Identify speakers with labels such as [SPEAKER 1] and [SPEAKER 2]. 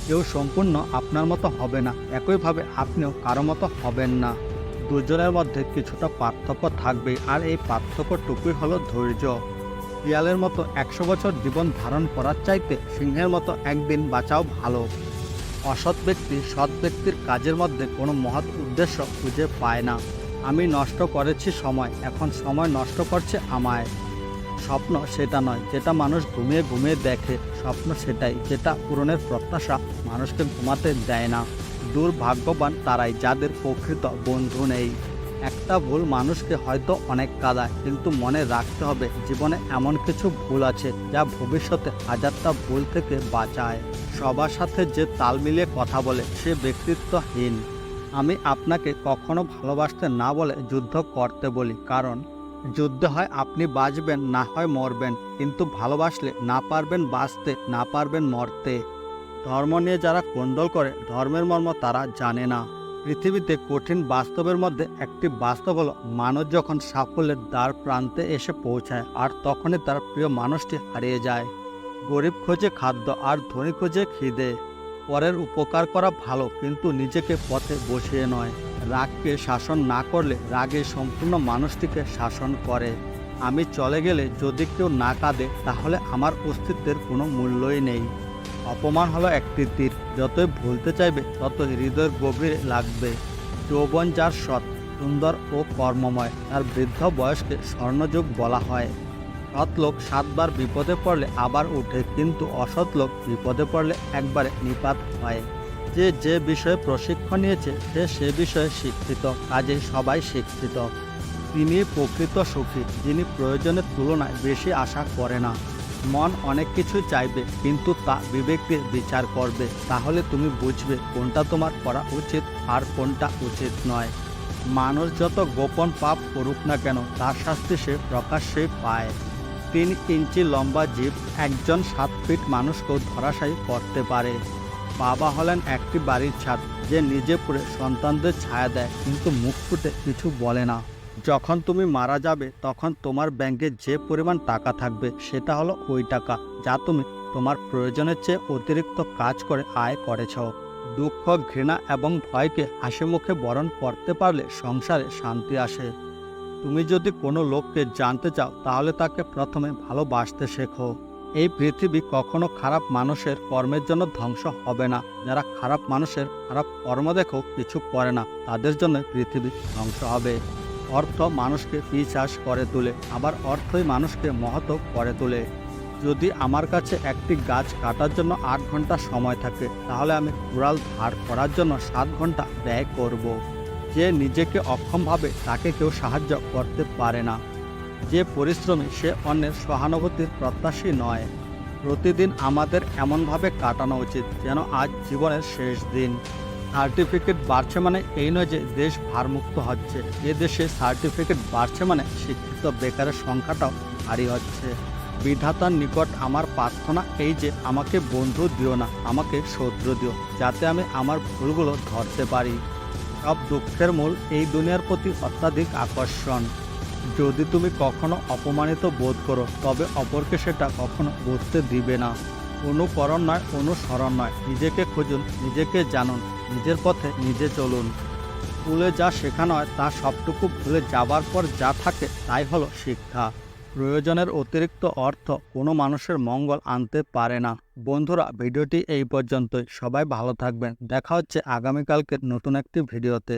[SPEAKER 1] কেউ সম্পূর্ণ আপনার মতো হবে না, একইভাবে আপনিও কারো মতো হবেন না। দুজনের মধ্যে কিছুটা পার্থক্য থাকবে, আর এই পার্থক্যটুকুই হলো ধৈর্য। শিয়ালের মতো ১০০ বছর জীবন ধারণ করার চাইতে সিংহের মতো একদিন বাঁচাও ভালো। অসৎ ব্যক্তি সৎ ব্যক্তির কাজের মধ্যে কোনো মহৎ উদ্দেশ্য খুঁজে পায় না। আমি নষ্ট করেছি সময়, এখন সময় নষ্ট করছে আমায়। স্বপ্ন সেটা নয় যেটা মানুষ ঘুমিয়ে ঘুমিয়ে দেখে, স্বপ্ন সেটাই যেটা পূরণের প্রত্যাশা মানুষকে ঘুমাতে দেয় না। দুর্ভাগ্যবান তারাই যাদের প্রকৃত বন্ধু নেই। একটা ভুল মানুষকে হয়তো অনেক কাঁদায়, কিন্তু মনে রাখতে হবে জীবনে এমন কিছু ভুল আছে যা ভবিষ্যতে হাজারটা ভুল থেকে বাঁচায়। সবার সাথে যে তাল মিলিয়ে কথা বলে সে ব্যক্তিত্বহীন। আমি আপনাকে কখনো ভালোবাসতে না বলে যুদ্ধ করতে বলি, কারণ যুদ্ধ হয় আপনি বাঁচবেন, না হয় মরবেন, কিন্তু ভালোবাসলে না পারবেন বাঁচতে, না পারবেন মরতে। ধর্ম নিয়ে যারা কোন্দল করে ধর্মের মর্ম তারা জানে না। পৃথিবীতে কঠিন বাস্তবের মধ্যে একটি বাস্তব হলো মানুষ যখন সাফল্যের দ্বার প্রান্তে এসে পৌঁছায় আর তখনই তার প্রিয় মানুষটি হারিয়ে যায়। গরিব খোঁজে খাদ্য আর ধনী খোঁজে খিদে। পরের উপকার করা ভালো, কিন্তু নিজেকে পথে বসিয়ে নয়। রাগকে শাসন না করলে রাগে সম্পূর্ণ মানুষটিকে শাসন করে। আমি চলে গেলে যদি কেউ না কাঁদে তাহলে আমার অস্তিত্বের কোনো মূল্যই নেই। অপমান হলো একটি তীর, যতই ভুলতে চাইবে ততই হৃদয়ের গভীরে লাগবে। যৌবন যার সৎ, সুন্দর ও কর্মময়, তার বৃদ্ধ বয়সকে স্বর্ণযুগ বলা হয়। সৎ লোক ৭ বার বিপদে পড়লে আবার উঠে, কিন্তু অসৎ লোক বিপদে পড়লে একবারে নিপাত হয়। যে যে বিষয়ে প্রশিক্ষণ নিয়েছে সে বিষয়ে শিক্ষিত, কাজে সবাই শিক্ষিত। তিনি প্রকৃত সুখী যিনি প্রয়োজনের তুলনায় বেশি আশা করে না। মন অনেক কিছু চাইবে, কিন্তু তা বিবেক দিয়ে বিচার করবে, তাহলে তুমি বুঝবে কোনটা তোমার করা উচিত আর কোনটা উচিত নয়। মানুষ যত গোপন পাপ করুক না কেন তার শাস্তি সে প্রকাশ্যে পায়। ৩ ইঞ্চি লম্বা জীব একজন ৭ ফিট মানুষকেও ধরাশায়ী করতে পারে। বাবা হলেন একটি বাড়ির ছাদ যে নিজে পুড়ে সন্তানদের ছায়া দেয়, কিন্তু মুখ ফুটে কিছু বলে না। যখন তুমি মারা যাবে তখন তোমার ব্যাংকে যে পরিমাণ টাকা থাকবে সেটা হলো ওই টাকা যা তুমি তোমার প্রয়োজনের চেয়ে অতিরিক্ত কাজ করে আয় করেছ। দুঃখ, ঘৃণা এবং ভয়কে হাসি মুখে বরণ করতে পারলে সংসারে শান্তি আসে। তুমি যদি কোনো লোককে জানতে চাও তাহলে তাকে প্রথমে ভালোবাসতে শেখো। এই পৃথিবী কখনো খারাপ মানুষের কর্মের জন্য ধ্বংস হবে না। যারা খারাপ মানুষের খারাপ কর্ম দেখেও কিছু করে না তাদের জন্য পৃথিবী ধ্বংস হবে। অর্থ মানুষকে পিশাচ করে তোলে, আবার অর্থই মানুষকে মহৎ করে তোলে। যদি আমার কাছে একটি গাছ কাটার জন্য ৮ ঘন্টা সময় থাকে তাহলে আমি কুড়াল ধার করার জন্য ৭ ঘন্টা ব্যয় করব। যে নিজেকে অক্ষম ভাবে তাকে কেউ সাহায্য করতে পারে না। যে পরিশ্রমী সে অন্যের সহানুভূতির প্রত্যাশী নয়। প্রতিদিন আমাদের এমনভাবে কাটানো উচিত যেন আজ জীবনের শেষ দিন। সার্টিফিকেট বাড়ছে মানে এই নয় যে দেশ ভারমুক্ত হচ্ছে। এ দেশে সার্টিফিকেট বাড়ছে মানে শিক্ষিত বেকারের সংখ্যাটাও ভারী হচ্ছে। বিধাতার নিকট আমার প্রার্থনা এই যে আমাকে বন্ধু দিও না, আমাকে শত্রু দিও, যাতে আমি আমার ভুলগুলো ধরতে পারি। সব দুঃখের মূল এই দুনিয়ার প্রতি অত্যাধিক আকর্ষণ। যদি তুমি কখনো অপমানিত বোধ করো তবে অপরকে সেটা কখনো বুঝতে দিবে না। অনুকরণ নয়, অনুসরণ নয়, নিজেকে খুঁজুন, নিজেকে জানুন, নিজের পথে নিজে চলুন। স্কুলে যা শেখানো হয় তা সবটুকু ভুলে যাবার পর যা থাকে তাই হলো শিক্ষা। প্রয়োজনের অতিরিক্ত অর্থ কোনো মানুষের মঙ্গল আনতে পারে না। বন্ধুরা, ভিডিওটি এই পর্যন্তই। সবাই ভালো থাকবেন। দেখা হচ্ছে আগামীকালকের নতুন একটি ভিডিওতে।